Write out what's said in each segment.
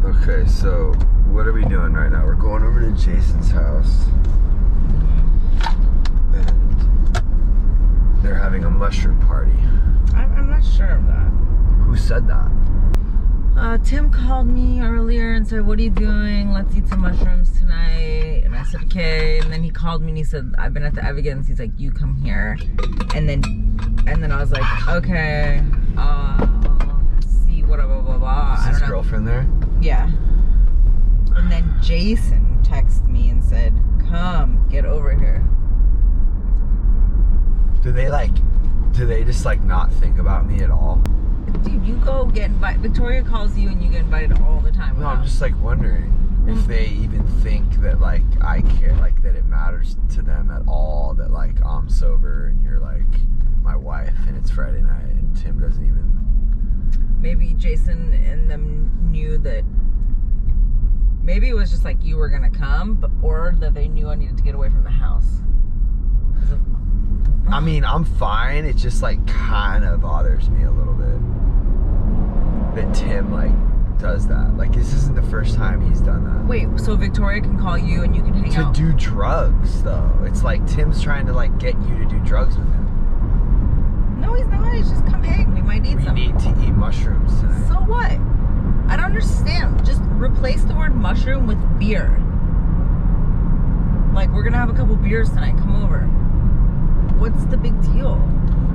Okay, so what are we doing right now? We're going over to Jason's house. And they're having a mushroom party. I'm not sure of that. Who said that? Tim called me earlier and said, what are you doing? Let's eat some mushrooms tonight. And I said, okay. And then he called me and he said, I've been at the Evidence. He's like, you come here. And then I was like, okay, see what blah, blah, blah. Is his girlfriend there? Yeah. And then Jason texted me and said, come, get over here. Do they just like not think about me at all? Dude, you go get invited. Victoria calls you and you get invited all the time. No, I'm just like wondering if they even think that like I care, like that it matters to them at all that like I'm sober and you're like my wife and it's Friday night and Tim doesn't even. Maybe Jason and them knew that. Maybe it was just like you were gonna come, or that they knew I needed to get away from the house. I mean, I'm fine. It just like kind of bothers me a little bit that Tim like does that. Like this isn't the first time he's done that. Wait, so Victoria can call you and you can hang out? To do drugs, though. It's like Tim's trying to like get you to do drugs with him. No, he's not. He's just come hang. We might eat some. We need to eat mushrooms tonight. So what? I don't understand. Just replace the word mushroom with beer. Like, we're gonna have a couple beers tonight. Come over. What's the big deal?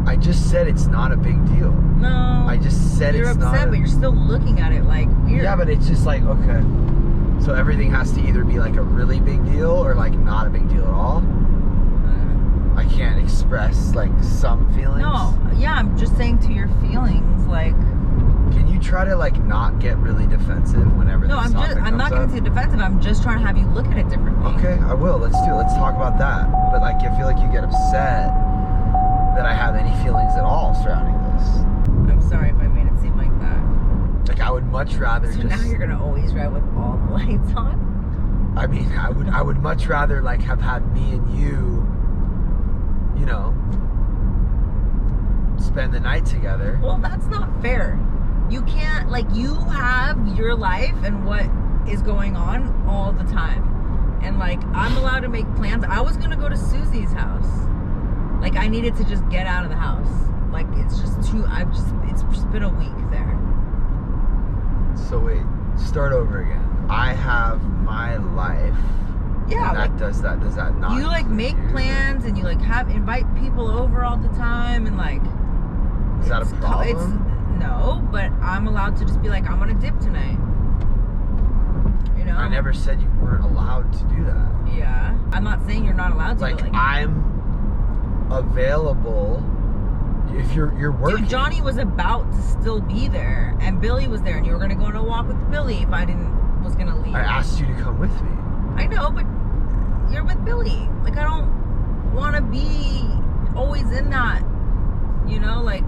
I just said it's not a big deal. No. I just said it's not. You're upset, but you're still looking at it like weird. Yeah, but it's just like, okay. So everything has to either be like a really big deal or like not a big deal at all? I can't express like some feelings? No. Yeah, I'm just saying to your feelings, like... Can you try to like not get really defensive whenever this topic comes up? I'm not getting too defensive. I'm just trying to have you look at it differently. Okay, I will. Let's talk about that. But like, I feel like you get upset that I have any feelings at all surrounding this. I'm sorry if I made it seem like that. Like, I would much rather so now you're gonna always ride with all the lights on? I mean, I would much rather like have had me and you know, spend the night together. Well, that's not fair. You can't, like, you have your life and what is going on all the time. And, like, I'm allowed to make plans. I was going to go to Susie's house. Like, I needed to just get out of the house. Like, it's just it's just been a week there. So, wait, start over again. I have my life. Yeah. That does that not? You, like, make plans and you, like, invite people over all the time and, like... Is that a problem? No, but I'm allowed to just be like, I'm gonna dip tonight. You know? I never said you weren't allowed to do that. Yeah. I'm not saying you're not allowed to. Like, but, like I'm available if you're working. Dude, Johnny was about to still be there, and Billy was there, and you were gonna go on a walk with Billy if I was gonna leave. I asked you to come with me. I know, but you're with Billy. Like, I don't want to be always in that, you know, like...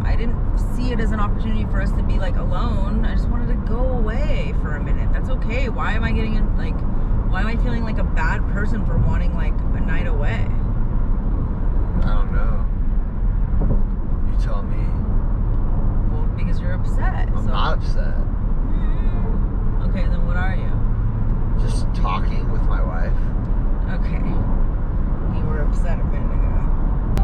I didn't see it as an opportunity for us to be like alone. I just wanted to go away for a minute. That's okay. Why am I why am I feeling like a bad person for wanting like a night away? I don't know. You tell me. Well, because you're upset. I'm not upset. Okay, then what are you? Just talking with my wife. Okay. You were upset a minute ago.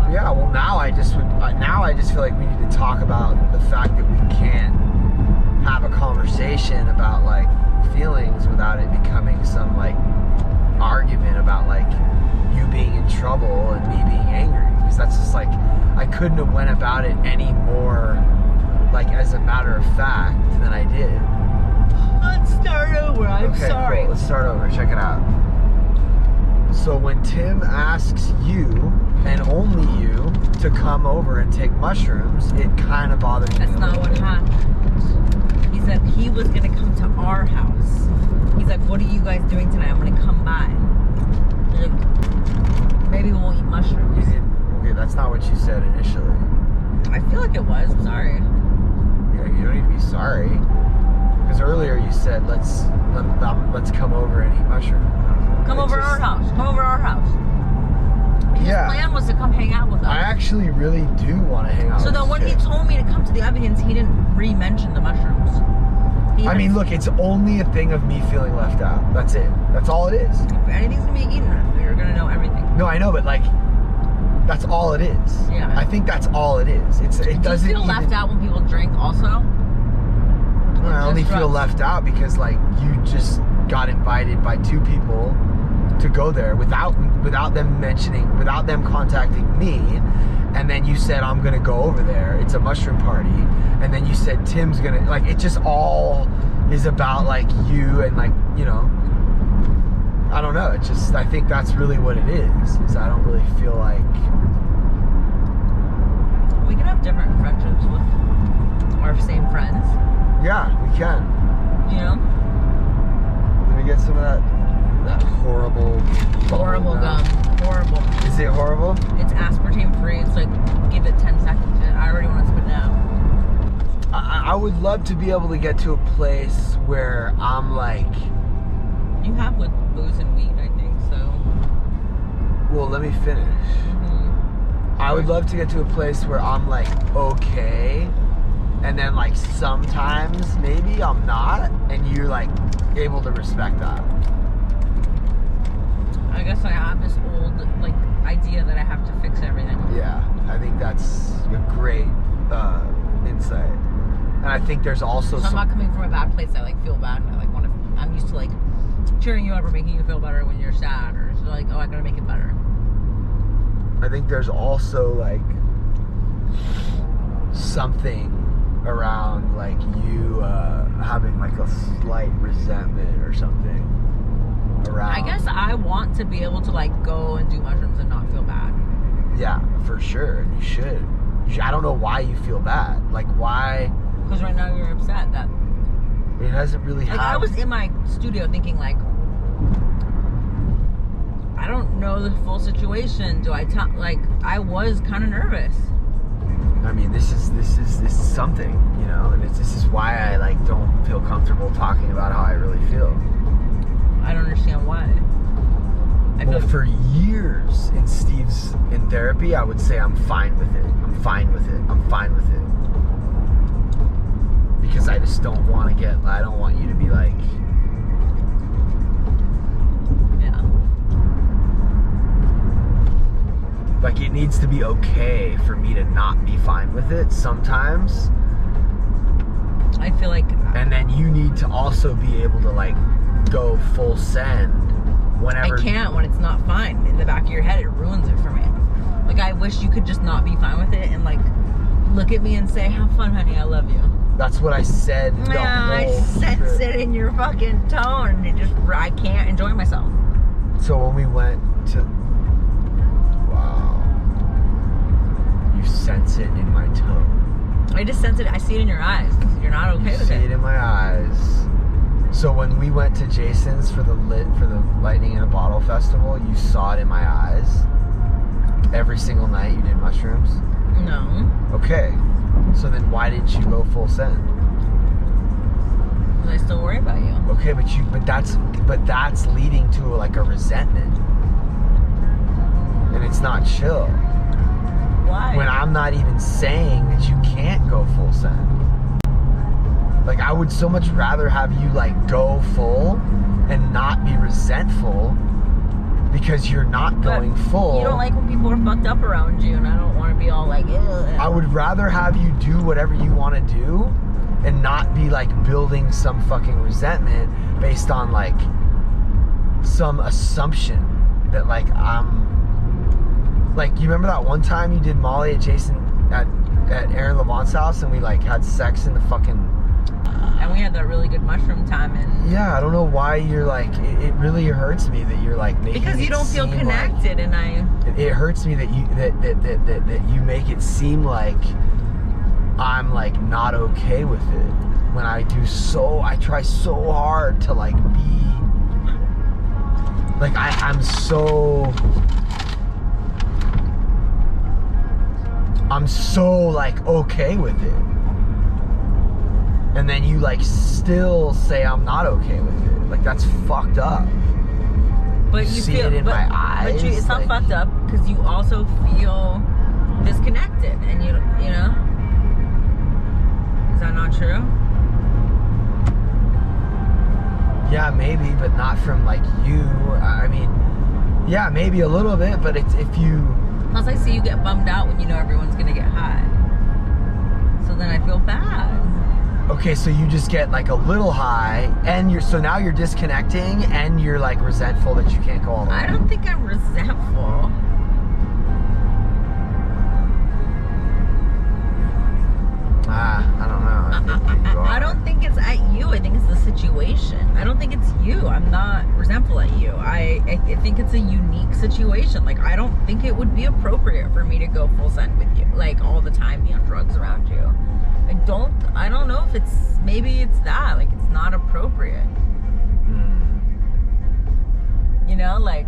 Yeah, well now I just feel like we need to talk about the fact that we can't have a conversation about like feelings without it becoming some like argument about like you being in trouble and me being angry, because that's just like I couldn't have went about it any more like as a matter of fact than I did. Let's start over. I'm sorry. Cool. Let's start over. Check it out. So when Tim asks you, and only you, to come over and take mushrooms, it kind of bothers me. That's not what happened. He said he was going to come to our house. He's like, what are you guys doing tonight? I'm going to come by. Like, maybe we'll eat mushrooms. Okay, that's not what you said initially. I feel like it was. I'm sorry. Yeah, you don't need to be sorry. Because earlier you said, let's come over and eat mushrooms. Come over our house. Come over our house. His plan was to come hang out with us. I actually really do want to hang out with So then when he told me to come to the Evidence, he didn't re-mention the mushrooms. even. I mean, look, it's only a thing of me feeling left out. That's it. That's all it is. If anything's gonna be eaten, you're gonna know everything. No, I know, but like, that's all it is. Yeah. I think that's all it is. It doesn't. Do you feel left out when people drink also? I only feel left out because like you just got invited by 2 people to go there without them contacting me, and then you said I'm gonna go over there. It's a mushroom party, and then you said Tim's gonna, like, it just all is about like you and like, you know, I don't know. I think that's really what it is I don't really feel like we can have different friendships with our same friends. Yeah, we can. You know? Let me get some of that horrible gum. Horrible. Is it horrible? It's aspartame free. It's like, give it 10 seconds. I already want to spit it out. I would love to be able to get to a place where I'm like... You have with booze and weed, I think, so... Well, let me finish. Mm-hmm. I would love to get to a place where I'm like, okay, and then like sometimes maybe I'm not, and you're like able to respect that. I guess I have this old like idea that I have to fix everything. Yeah, I think that's a great insight. And I think there's also I'm not coming from a bad place. I like feel bad and I like want to, I'm used to like cheering you up or making you feel better when you're sad, or so like, oh, I gotta make it better. I think there's also like something around like you having like a slight resentment or something around. I guess I want to be able to like go and do mushrooms and not feel bad. Yeah, for sure. And you should. I don't know why you feel bad. Like, why? Because right now you're upset that it hasn't really happened. I was in my studio thinking like, I don't know the full situation. Do I tell? Like, I was kind of nervous. I mean, this is something, you know, and this is why I like don't feel comfortable talking about how I really feel. I don't understand why. Well, for years in therapy, I would say I'm fine with it. I'm fine with it. I'm fine with it. Because I just don't want to I don't want you to be like... Yeah. Like, it needs to be okay for me to not be fine with it sometimes. I feel like... And then you need to also be able to, like, go full send whenever... I can't when it's not fine. In the back of your head, it ruins it for me. Like, I wish you could just not be fine with it and, like, look at me and say, have fun, honey, I love you. That's what I said. Yeah, I sense it in your fucking tone. It just, I can't enjoy myself. So when we went to... Wow. You sense it in my tone. I just sense it. I see it in your eyes. You're not okay with it. You see it in my eyes. So when we went to Jason's for the Lightning in a Bottle festival, you saw it in my eyes. Every single night you did mushrooms? No. Okay. So then why didn't you go full send? Because I still worry about you. Okay, but that's leading to like a resentment. And it's not chill. Why? When I'm not even saying that you can't go full send. Like, I would so much rather have you like go full and not be resentful because you're not going full. You don't like when people are fucked up around you, and I don't want to be all like, ugh. I would rather have you do whatever you want to do and not be like building some fucking resentment based on like some assumption that like like, you remember that one time you did Molly at at Aaron Lamont's house and we like had sex in the fucking... And we had that really good mushroom time. And yeah, I don't know why you're like, it really hurts me that you're like making because you don't feel connected, like, and it hurts me that you make it seem like I'm like not okay with it when I try so hard to like be like I'm so like okay with it. And then you like still say I'm not okay with it. Like, that's fucked up. but you see feel it in my eyes. But it's not like, fucked up because you also feel disconnected, and you know. Is that not true? Yeah, maybe, but not from like you. I mean, yeah, maybe a little bit, but it's if you. Plus, I see you get bummed out when you know everyone's gonna get high. So then I feel bad. Okay, so you just get like a little high, and so now you're disconnecting, and you're like resentful that you can't go all the way. I don't think I'm resentful. I don't know. I think that you are. I don't think it's at you. I think it's the situation. I don't think it's you. I'm not resentful at you. I think it's a unique situation. Like, I don't think it would be appropriate for me to go full send with you, like all the time, be on drugs around you. I don't know if maybe it's that, like, it's not appropriate. You know, like.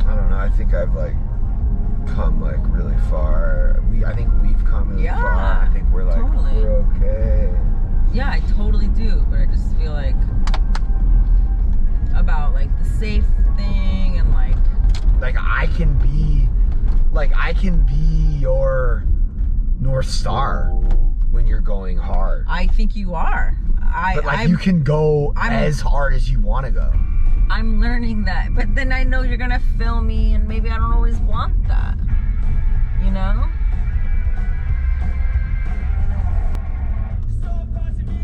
I don't know. I think I've like come like really far. I think we've come really far. I think we're like totally. We're okay. Yeah, I totally do, but I just feel like about like the safe thing and like I can be your North Star when you're going hard. I think you are. You can go as hard as you want to go. I'm learning that, but then I know you're gonna fill me, and maybe I don't always want that. You know?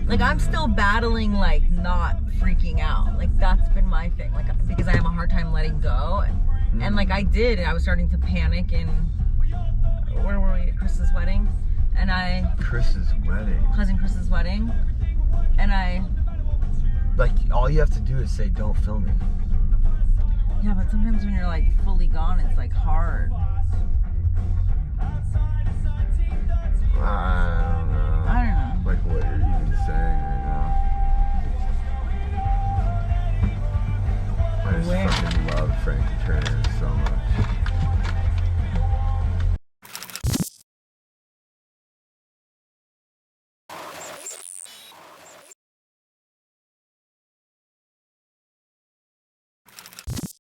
Like, I'm still battling, like, not freaking out. Like, that's been my thing. Like, because I have a hard time letting go. And like, I was starting to panic in, where were we? At Chris's wedding. And Chris's wedding. Cousin Chris's wedding. And like, all you have to do is say, don't film me. Yeah, but sometimes when you're like fully gone, it's like hard. I don't know. Like what you're even saying right now. I just fucking love Frankie Turner.